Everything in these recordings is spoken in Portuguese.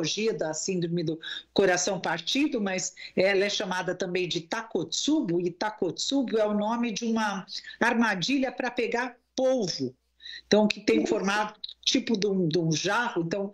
terminologia da síndrome do coração partido, mas ela é chamada também de Takotsubo, e Takotsubo é o nome de uma armadilha para pegar polvo. Então, que tem formato tipo de um jarro, então,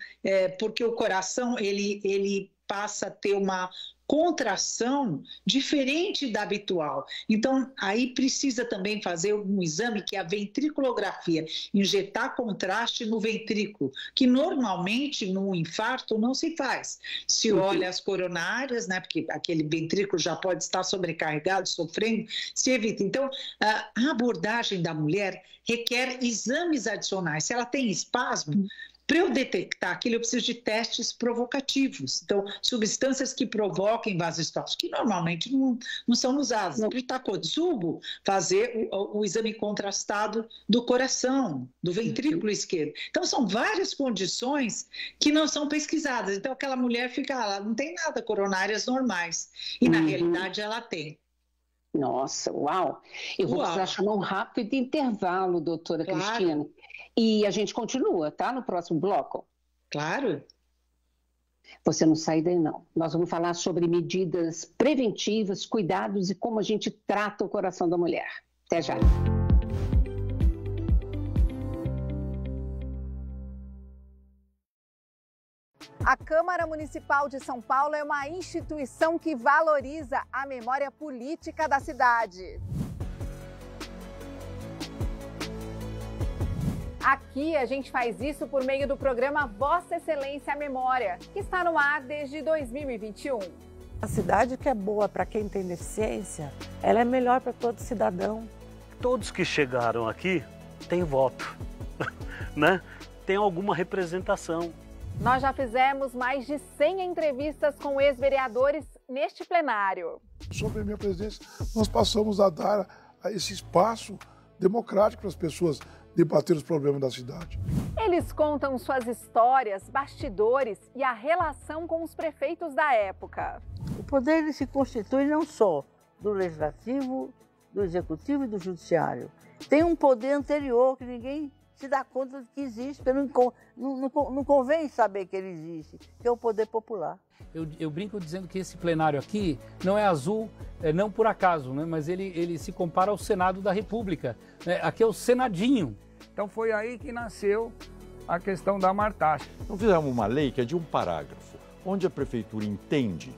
porque o coração ele passa a ter uma contração diferente da habitual. Então, aí precisa também fazer um exame que é a ventriculografia, injetar contraste no ventrículo, que normalmente no infarto não se faz. Se olha as coronárias, né, porque aquele ventrículo já pode estar sobrecarregado, sofrendo, se evita. Então, a abordagem da mulher requer exames adicionais. Se ela tem espasmo, para eu detectar aquilo, eu preciso de testes provocativos. Então, substâncias que provoquem vasoespasmo, que normalmente não são usadas. Para o Takotsubo, fazer o exame contrastado do coração, do ventrículo esquerdo. Então, são várias condições que não são pesquisadas. Então, aquela mulher fica, ela não tem nada, coronárias normais. E, na realidade, ela tem. Nossa, uau! Eu vou precisar chamar um rápido intervalo, doutora Cristina. E a gente continua, tá? No próximo bloco. Claro. Você não sai daí, não. Nós vamos falar sobre medidas preventivas, cuidados e como a gente trata o coração da mulher. Até já. A Câmara Municipal de São Paulo é uma instituição que valoriza a memória política da cidade. Aqui a gente faz isso por meio do programa Vossa Excelência Memória, que está no ar desde 2021. A cidade que é boa para quem tem deficiência, ela é melhor para todo cidadão. Todos que chegaram aqui têm voto, né? Tem alguma representação. Nós já fizemos mais de 100 entrevistas com ex-vereadores neste plenário. Sobre a minha presença, nós passamos a dar esse espaço democrático para as pessoas debater os problemas da cidade. Eles contam suas histórias, bastidores e a relação com os prefeitos da época. O poder ele se constitui não só do legislativo, do executivo e do judiciário. Tem um poder anterior que ninguém se dá conta de que existe, porque não convém saber que ele existe, que é o poder popular. Eu brinco dizendo que esse plenário aqui não é azul, não por acaso, né? Mas ele se compara ao Senado da República. Né? Aqui é o Senadinho. Então foi aí que nasceu a questão da martaxa. Então fizemos uma lei que é de um parágrafo, onde a prefeitura entende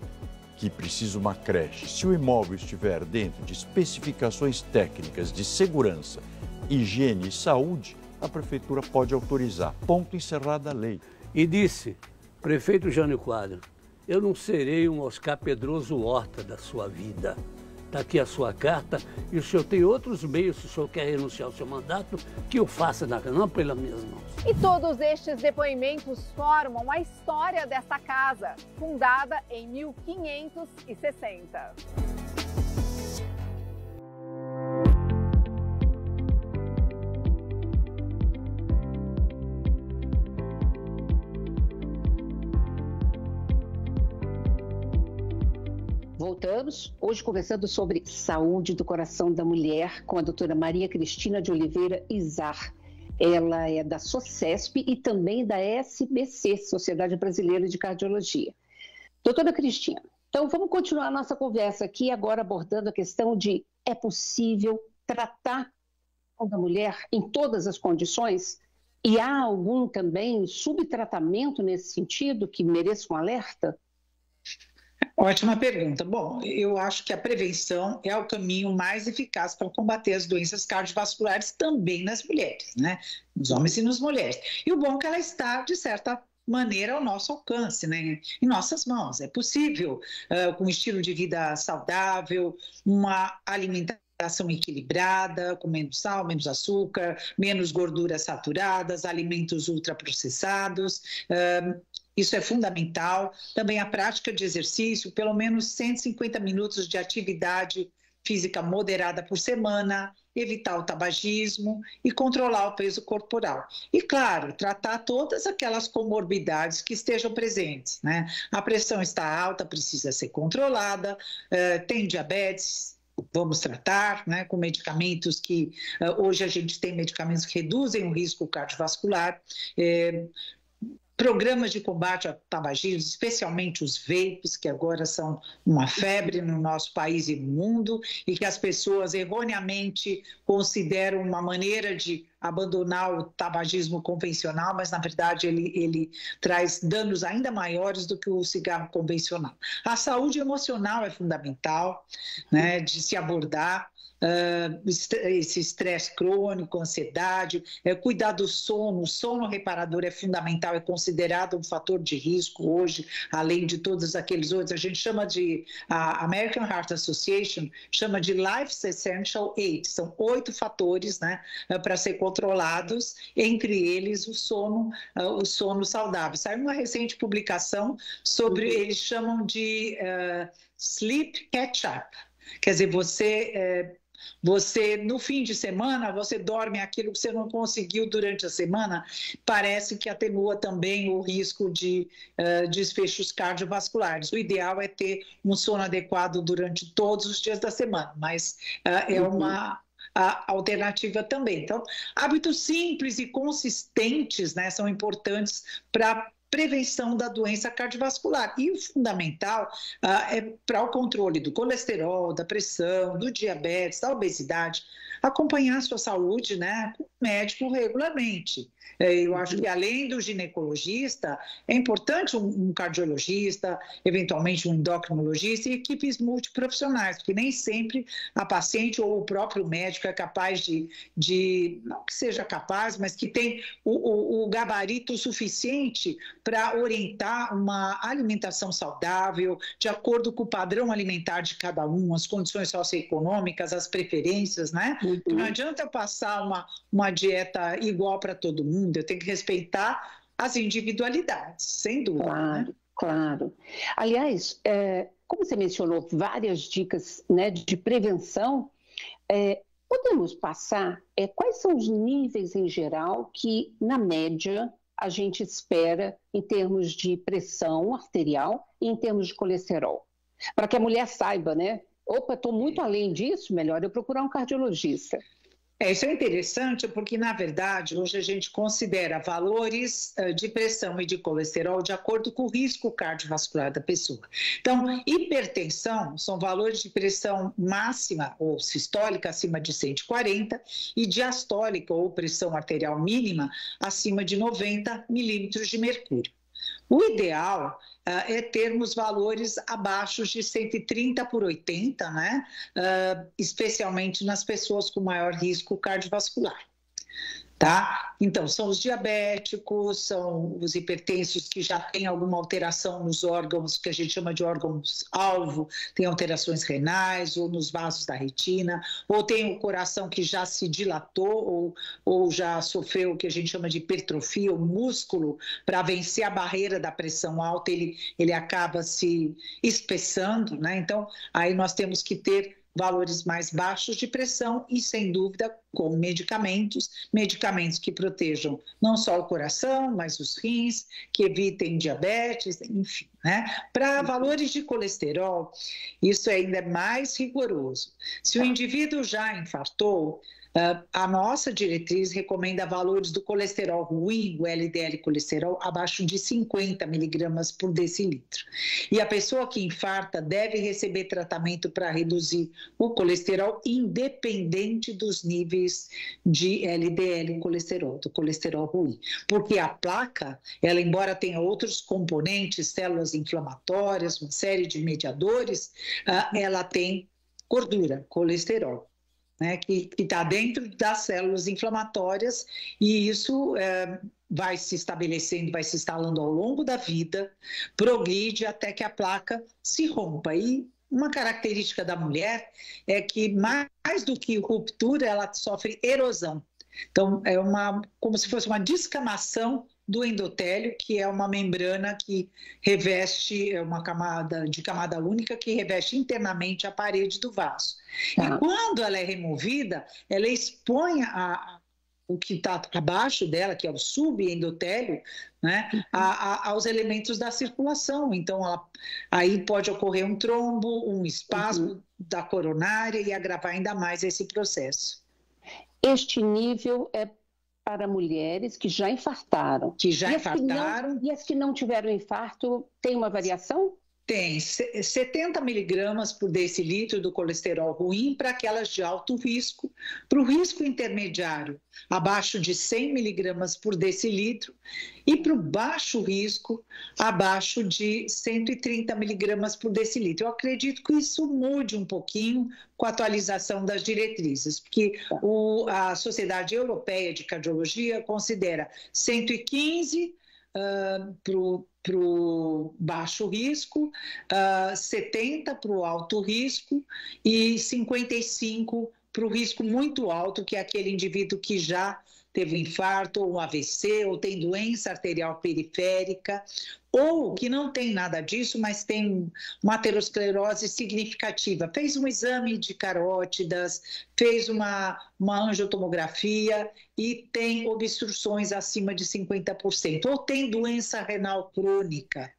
que precisa uma creche. Se o imóvel estiver dentro de especificações técnicas de segurança, higiene e saúde, a prefeitura pode autorizar. Ponto, encerrada a lei. E disse, prefeito Jânio Quadros, eu não serei um Oscar Pedroso Horta da sua vida. Está aqui a sua carta e o senhor tem outros meios, se o senhor quer renunciar ao seu mandato, que o faça, não pelas minhas mãos. E todos estes depoimentos formam a história desta casa, fundada em 1560. Voltamos, hoje conversando sobre saúde do coração da mulher com a doutora Maria Cristina de Oliveira Izar. Ela é da SOCESP e também da SBC, Sociedade Brasileira de Cardiologia. Doutora Cristina, então vamos continuar a nossa conversa aqui agora abordando a questão de é possível tratar a mulher em todas as condições? E há algum também subtratamento nesse sentido que mereça um alerta? Ótima pergunta. Bom, eu acho que a prevenção é o caminho mais eficaz para combater as doenças cardiovasculares também nas mulheres, né? Nos homens e nas mulheres. E o bom é que ela está, de certa maneira, ao nosso alcance, né? Em nossas mãos. É possível, com um estilo de vida saudável, uma alimentação equilibrada, com menos sal, menos açúcar, menos gorduras saturadas, alimentos ultraprocessados. Isso é fundamental. Também a prática de exercício, pelo menos 150 minutos de atividade física moderada por semana, evitar o tabagismo e controlar o peso corporal. E, claro, tratar todas aquelas comorbidades que estejam presentes, né? A pressão está alta, precisa ser controlada, tem diabetes, vamos tratar, né, com medicamentos que... hoje a gente tem medicamentos que reduzem o risco cardiovascular, programas de combate ao tabagismo, especialmente os vapes, que agora são uma febre no nosso país e no mundo, e que as pessoas erroneamente consideram uma maneira de abandonar o tabagismo convencional, mas na verdade ele traz danos ainda maiores do que o cigarro convencional. A saúde emocional é fundamental, né, de se abordar. Esse estresse crônico, ansiedade, cuidar do sono. O sono reparador é fundamental, é considerado um fator de risco hoje, além de todos aqueles outros. A gente chama a American Heart Association chama de Life's Essential 8. São 8 fatores, né, para ser controlados, entre eles o sono saudável. Saiu uma recente publicação sobre, eles chamam de Sleep Catch-up. Quer dizer, você, no fim de semana, você dorme aquilo que você não conseguiu durante a semana, parece que atenua também o risco de desfechos cardiovasculares. O ideal é ter um sono adequado durante todos os dias da semana, mas é uma alternativa também. Então, hábitos simples e consistentes, né, são importantes para prevenção da doença cardiovascular. E o fundamental é para o controle do colesterol, da pressão, do diabetes, da obesidade, acompanhar a sua saúde, né, com o médico regularmente. Eu acho que além do ginecologista, é importante um cardiologista, eventualmente um endocrinologista e equipes multiprofissionais, porque nem sempre a paciente ou o próprio médico é capaz não que seja capaz, mas que tem o gabarito suficiente para orientar uma alimentação saudável, de acordo com o padrão alimentar de cada um, as condições socioeconômicas, as preferências, né? Não adianta eu passar uma dieta igual para todo mundo, eu tenho que respeitar as individualidades, sem dúvida. Claro, né? Claro. Aliás, como você mencionou várias dicas, né, de prevenção, podemos passar quais são os níveis em geral que, na média, a gente espera em termos de pressão arterial e em termos de colesterol? Para que a mulher saiba, né? Opa, estou muito além disso, melhor eu procurar um cardiologista. Isso é interessante porque, na verdade, hoje a gente considera valores de pressão e de colesterol de acordo com o risco cardiovascular da pessoa. Então, hipertensão são valores de pressão máxima ou sistólica acima de 140 e diastólica ou pressão arterial mínima acima de 90 milímetros de mercúrio. O ideal é termos valores abaixo de 130/80, né? Especialmente nas pessoas com maior risco cardiovascular. Tá? Então, são os diabéticos, são os hipertensos que já têm alguma alteração nos órgãos, que a gente chama de órgãos-alvo, tem alterações renais ou nos vasos da retina, ou tem o coração que já se dilatou ou já sofreu o que a gente chama de hipertrofia, o músculo, para vencer a barreira da pressão alta, ele acaba se espessando, né? Então, aí nós temos que ter valores mais baixos de pressão e, sem dúvida, com medicamentos que protejam não só o coração, mas os rins, que evitem diabetes, enfim, né? Para valores de colesterol, isso ainda é mais rigoroso. Se o indivíduo já infartou, a nossa diretriz recomenda valores do colesterol ruim, o LDL colesterol, abaixo de 50 miligramas por decilitro. E a pessoa que infarta deve receber tratamento para reduzir o colesterol, independente dos níveis de LDL colesterol, do colesterol ruim. Porque a placa, ela, embora tenha outros componentes, células inflamatórias, uma série de mediadores, ela tem gordura, colesterol, né, que está dentro das células inflamatórias, e isso vai se estabelecendo, vai se instalando ao longo da vida, progride até que a placa se rompa. E uma característica da mulher é que, mais do que ruptura, ela sofre erosão. Então, é como se fosse uma descamação do endotélio, que é uma membrana que reveste, uma camada única que reveste internamente a parede do vaso. E quando ela é removida, ela expõe o que está abaixo dela, que é o subendotélio, né, aos elementos da circulação. Então, aí pode ocorrer um trombo, um espasmo da coronária e agravar ainda mais esse processo. Este nível é para mulheres que já infartaram. Que já infartaram. E as que não tiveram infarto, tem uma variação? Tem 70 miligramas por decilitro do colesterol ruim para aquelas de alto risco. Para o risco intermediário, abaixo de 100 miligramas por decilitro. E para o baixo risco, abaixo de 130 miligramas por decilitro. Eu acredito que isso mude um pouquinho com a atualização das diretrizes, porque a Sociedade Europeia de Cardiologia considera 115 para o baixo risco, 70 para o alto risco e 55 para o risco muito alto, que é aquele indivíduo que já teve um infarto ou um AVC, ou tem doença arterial periférica, ou que não tem nada disso, mas tem uma aterosclerose significativa. Fez um exame de carótidas, fez uma angiotomografia e tem obstruções acima de 50%, ou tem doença renal crônica,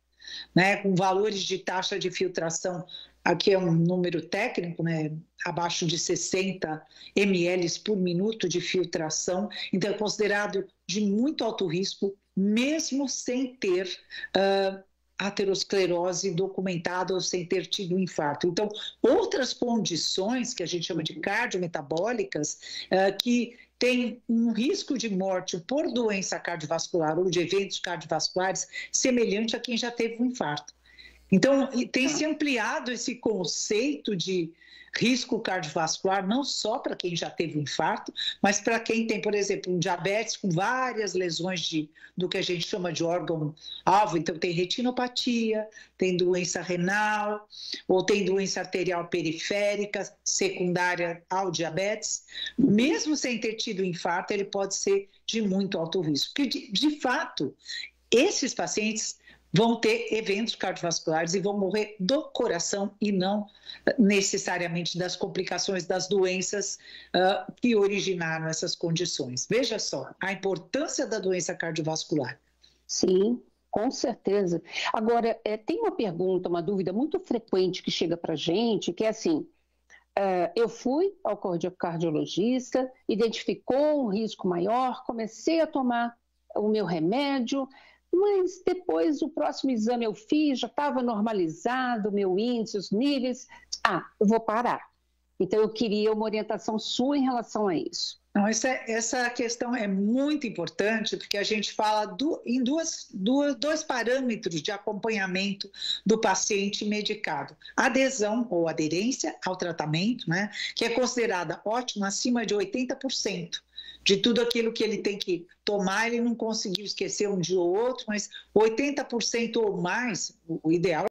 né, com valores de taxa de filtração, aqui é um número técnico, né, abaixo de 60 ml por minuto de filtração, então é considerado de muito alto risco, mesmo sem ter aterosclerose documentada ou sem ter tido um infarto. Então, outras condições que a gente chama de cardiometabólicas, que tem um risco de morte por doença cardiovascular ou de eventos cardiovasculares semelhante a quem já teve um infarto. Então, tem se ampliado esse conceito de risco cardiovascular, não só para quem já teve um infarto, mas para quem tem, por exemplo, um diabetes com várias lesões do que a gente chama de órgão-alvo. Então, tem retinopatia, tem doença renal, ou tem doença arterial periférica secundária ao diabetes. Mesmo sem ter tido infarto, ele pode ser de muito alto risco. Porque, de fato, esses pacientes vão ter eventos cardiovasculares e vão morrer do coração e não necessariamente das complicações das doenças que originaram essas condições. Veja só, a importância da doença cardiovascular. Sim, com certeza. Agora, tem uma pergunta, uma dúvida muito frequente que chega para a gente, que é assim, eu fui ao cardiologista, identificou um risco maior, comecei a tomar o meu remédio, mas depois o próximo exame eu fiz, já estava normalizado o meu índice, os níveis, eu vou parar. Então eu queria uma orientação sua em relação a isso. Não, essa questão é muito importante, porque a gente fala em dois parâmetros de acompanhamento do paciente medicado. Adesão ou aderência ao tratamento, né, que é considerada ótima acima de 80%. De tudo aquilo que ele tem que tomar, ele não conseguiu esquecer um dia ou outro, mas 80% ou mais, o ideal